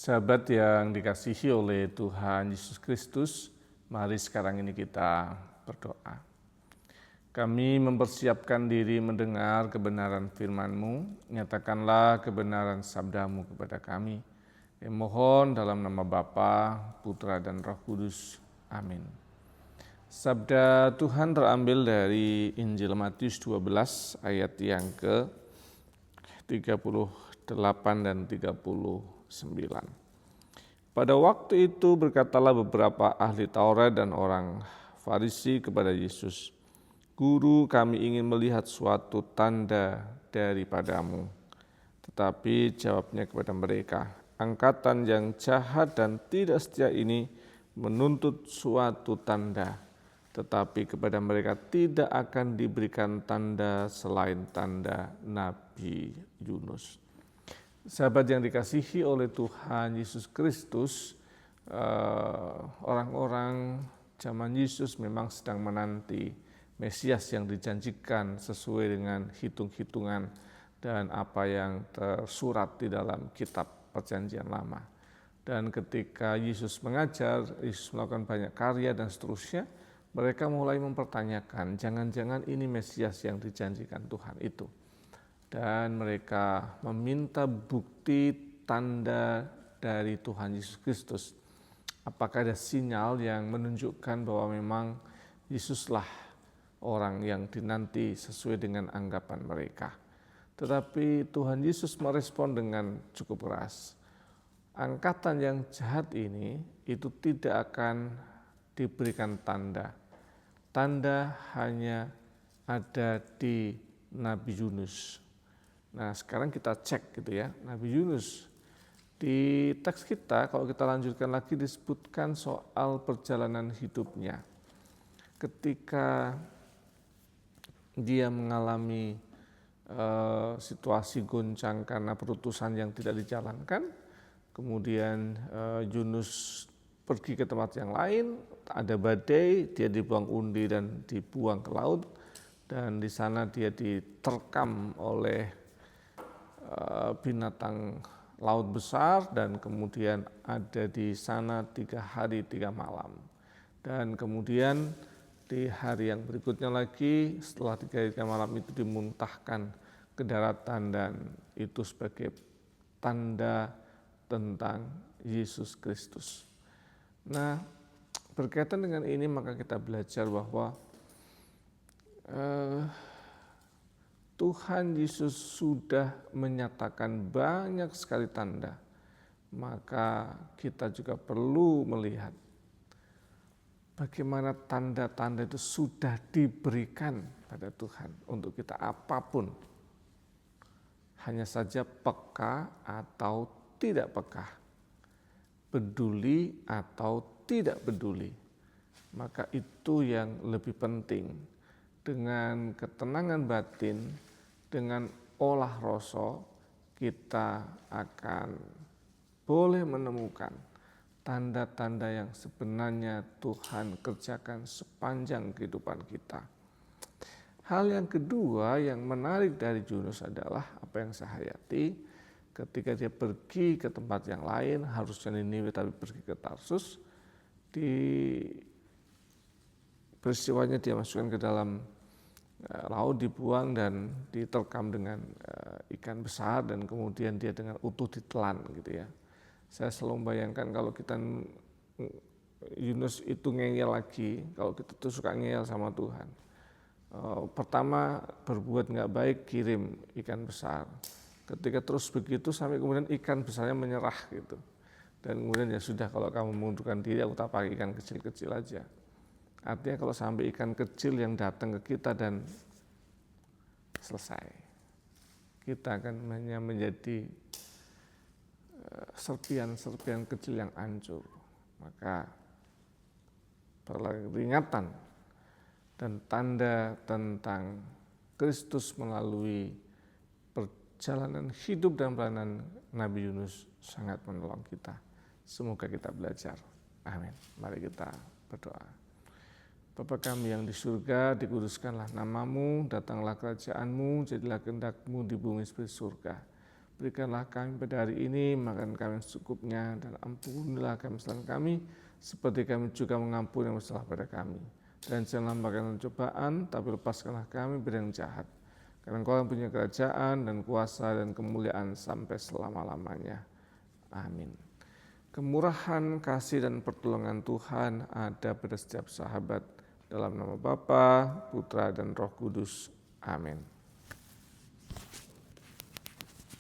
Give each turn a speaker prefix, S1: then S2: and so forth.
S1: Sahabat yang dikasihi oleh Tuhan Yesus Kristus, mari sekarang ini kita berdoa. Kami mempersiapkan diri mendengar kebenaran firman-Mu, nyatakanlah kebenaran sabda-Mu kepada kami. Mohon dalam nama Bapa, Putra dan Roh Kudus. Amin. Sabda Tuhan terambil dari Injil Matius 12 ayat yang ke-38 dan 39. Pada waktu itu berkatalah beberapa ahli Taurat dan orang Farisi kepada Yesus, "Guru, kami ingin melihat suatu tanda daripadamu." Tetapi jawabnya kepada mereka, "Angkatan yang jahat dan tidak setia ini menuntut suatu tanda, tetapi kepada mereka tidak akan diberikan tanda selain tanda Nabi Yunus." Sahabat yang dikasihi oleh Tuhan Yesus Kristus, orang-orang zaman Yesus memang sedang menanti Mesias yang dijanjikan sesuai dengan hitung-hitungan dan apa yang tersurat di dalam kitab Perjanjian Lama. Dan ketika Yesus mengajar, Yesus melakukan banyak karya dan seterusnya, mereka mulai mempertanyakan, jangan-jangan ini Mesias yang dijanjikan Tuhan itu. Dan mereka meminta bukti tanda dari Tuhan Yesus Kristus. Apakah ada sinyal yang menunjukkan bahwa memang Yesuslah orang yang dinanti sesuai dengan anggapan mereka. Tetapi Tuhan Yesus merespon dengan cukup keras. Angkatan yang jahat ini itu tidak akan diberikan tanda. Tanda hanya ada di Nabi Yunus. Nah, sekarang kita cek gitu ya, Nabi Yunus. Di teks kita, kalau kita lanjutkan lagi disebutkan soal perjalanan hidupnya. Ketika dia mengalami situasi goncang karena perutusan yang tidak dijalankan, kemudian Yunus pergi ke tempat yang lain, ada badai, dia dibuang undi dan dibuang ke laut, dan di sana dia diterkam oleh binatang laut besar, dan kemudian ada di sana 3 hari 3 malam. Dan kemudian di hari yang berikutnya lagi, setelah 3 hari 3 malam itu dimuntahkan ke daratan, dan itu sebagai tanda tentang Yesus Kristus. Nah, berkaitan dengan ini maka kita belajar bahwa Tuhan Yesus sudah menyatakan banyak sekali tanda, maka kita juga perlu melihat bagaimana tanda-tanda itu sudah diberikan pada Tuhan untuk kita apapun. Hanya saja peka atau tidak peka, peduli atau tidak peduli. Maka itu yang lebih penting. Dengan ketenangan batin, dengan olah rasa, kita akan boleh menemukan tanda-tanda yang sebenarnya Tuhan kerjakan sepanjang kehidupan kita. Hal yang kedua yang menarik dari Yunus adalah apa yang saya hayati, ketika dia pergi ke tempat yang lain, harusnya Niniwe tapi pergi ke Tarsus, di peristiwanya dia masukkan ke dalam laut, dibuang dan diterkam dengan ikan besar, dan kemudian dia dengan utuh ditelan gitu ya. Saya selalu membayangkan kalau kita Yunus itu ngeyel lagi, kalau kita tuh suka ngeyel sama Tuhan. Pertama berbuat nggak baik, kirim ikan besar. Ketika terus begitu sampai kemudian ikan besarnya menyerah gitu. Dan kemudian ya sudah, kalau kamu mengundurkan diri, aku tak pakai ikan kecil-kecil aja. Artinya kalau sampai ikan kecil yang datang ke kita dan selesai, kita akan hanya menjadi serpian-serpian kecil yang hancur. Maka peringatan dan tanda tentang Kristus melalui perjalanan hidup dan pelayanan Nabi Yunus sangat menolong kita. Semoga kita belajar. Amin. Mari kita berdoa. Bapa kami yang di surga, dikuduskanlah namamu, datanglah kerajaanmu, jadilah kehendak-Mu di bumi seperti surga. Berikanlah kami pada hari ini makan kami secukupnya, dan ampunilah kami kesalahan kami, seperti kami juga mengampuni yang bersalah pada kami. Dan janganlah memberikan cobaan, tapi lepaskanlah kami dari yang jahat. Karena Engkau yang punya kerajaan dan kuasa dan kemuliaan sampai selama-lamanya. Amin. Kemurahan, kasih, dan pertolongan Tuhan ada pada setiap sahabat. Dalam nama Bapa, Putra, dan Roh Kudus. Amin.